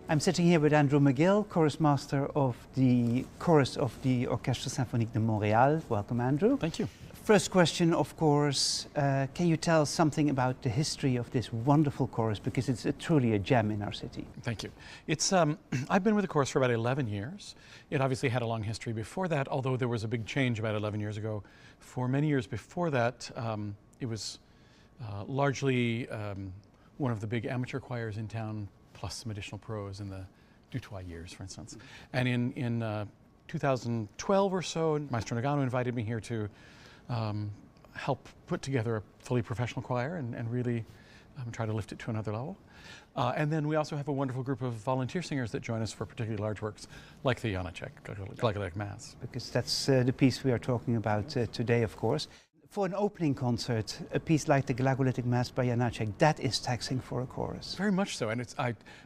I'm sitting here with Andrew Megill, chorus master of the chorus of the Orchestre Symphonique de Montréal. Welcome, Andrew. Thank you. First question, of course, can you tell us something about the history of this wonderful chorus, because it's truly a gem in our city? Thank you. It's I've been with the chorus for about 11 years. It obviously had a long history before that, although there was a big change about 11 years ago. For many years before that, it was largely one of the big amateur choirs in town, plus some additional pros in the Dutoit years, for instance. And in 2012 or so, Maestro Nagano invited me here to help put together a fully professional choir and really try to lift it to another level. And then we also have a wonderful group of volunteer singers that join us for particularly large works, like the Janáček, Glagolitic Mass. Because that's the piece we are talking about today, of course. For an opening concert, a piece like the Glagolitic Mass by Janáček, that is taxing for a chorus. Very much so, and it's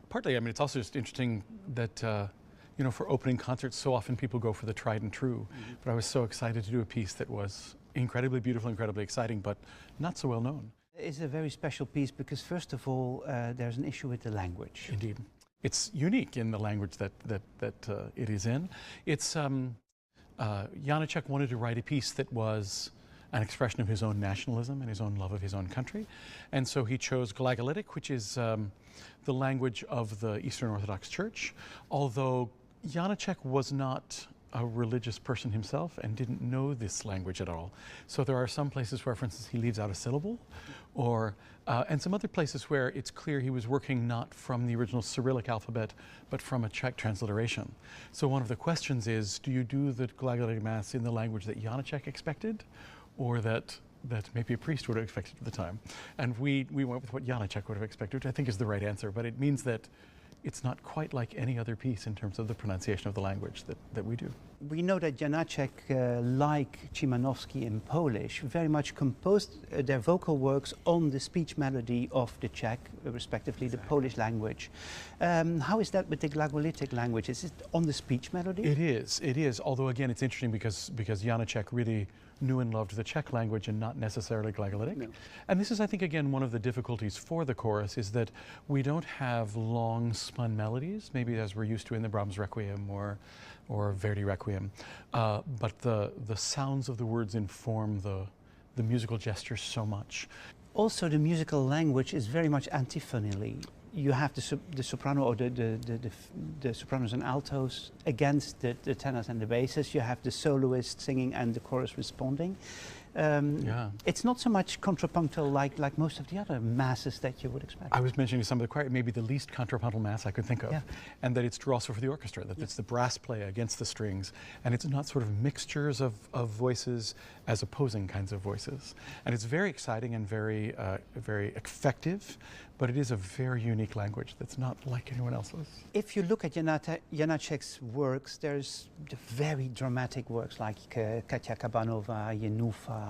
partly. I mean, it's also just interesting that you know, for opening concerts, so often people go for the tried and true. But I was so excited to do a piece that was incredibly beautiful, incredibly exciting, but not so well known. It's a very special piece because, first of all, there's an issue with the language. Indeed, it's unique in the language that it is in. It's Janáček wanted to write a piece that was an expression of his own nationalism and his own love of his own country. And so he chose Glagolitic, which is the language of the Eastern Orthodox Church, although Janáček was not a religious person himself and didn't know this language at all. So there are some places where, for instance, he leaves out a syllable, or and some other places where it's clear he was working not from the original Cyrillic alphabet, but from a Czech transliteration. So one of the questions is, do you do the Glagolitic Mass in the language that Janáček expected, or that maybe a priest would have expected at the time? And we went with what Janáček would have expected, which I think is the right answer, but it means that it's not quite like any other piece in terms of the pronunciation of the language that we do. We know that Janáček, like Szymanowski in Polish, very much composed their vocal works on the speech melody of the Czech, respectively the Polish language. How is that with the Glagolitic language? Is it on the speech melody? It is. Although again, it's interesting because Janáček really knew and loved the Czech language and not necessarily Glagolitic. No. And this is, I think, again, one of the difficulties for the chorus is that we don't have long spun melodies, maybe as we're used to in the Brahms Requiem or Verdi Requiem, but the sounds of the words inform the musical gestures so much. Also, the musical language is very much antiphonally. You have the soprano or the sopranos and altos against the tenors and the basses. You have the soloist singing and the chorus responding. It's not so much contrapuntal like most of the other masses that you would expect. I was mentioning some of the choir, maybe the least contrapuntal mass I could think of, and that it's true also for the orchestra, that it's the brass play against the strings, and it's not sort of mixtures of voices as opposing kinds of voices. And it's very exciting and very effective, but it is a very unique language that's not like anyone else's. If you look at Janáček's works, there's the very dramatic works like Katia Kabanova, Yenufa,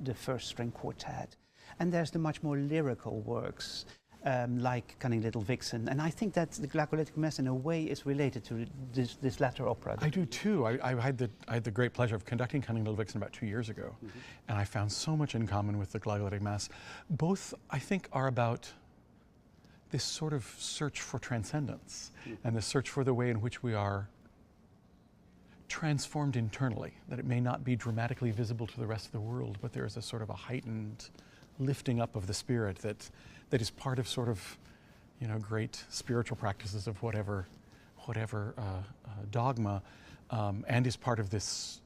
the first string quartet. And there's the much more lyrical works like Cunning Little Vixen. And I think that the Glagolitic Mass in a way is related to this latter opera. I do too. I had the great pleasure of conducting Cunning Little Vixen about 2 years ago. And I found so much in common with the Glagolitic Mass. Both, I think, are about this sort of search for transcendence and the search for the way in which we are transformed internally, that it may not be dramatically visible to the rest of the world, but there is a sort of a heightened lifting up of the spirit that is part of sort of, you know, great spiritual practices of whatever dogma, and is part of this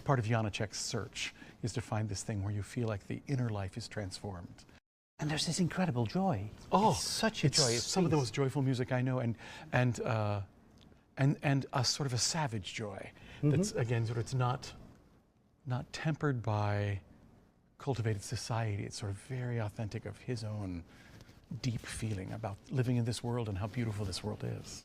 part of Janáček's search, is to find this thing where you feel like the inner life is transformed. And there's this incredible joy. Oh, it's such a joy. It's some of the most joyful music I know, and a sort of a savage joy. That's again sort of, it's not tempered by cultivated society. It's sort of very authentic of his own deep feeling about living in this world and how beautiful this world is.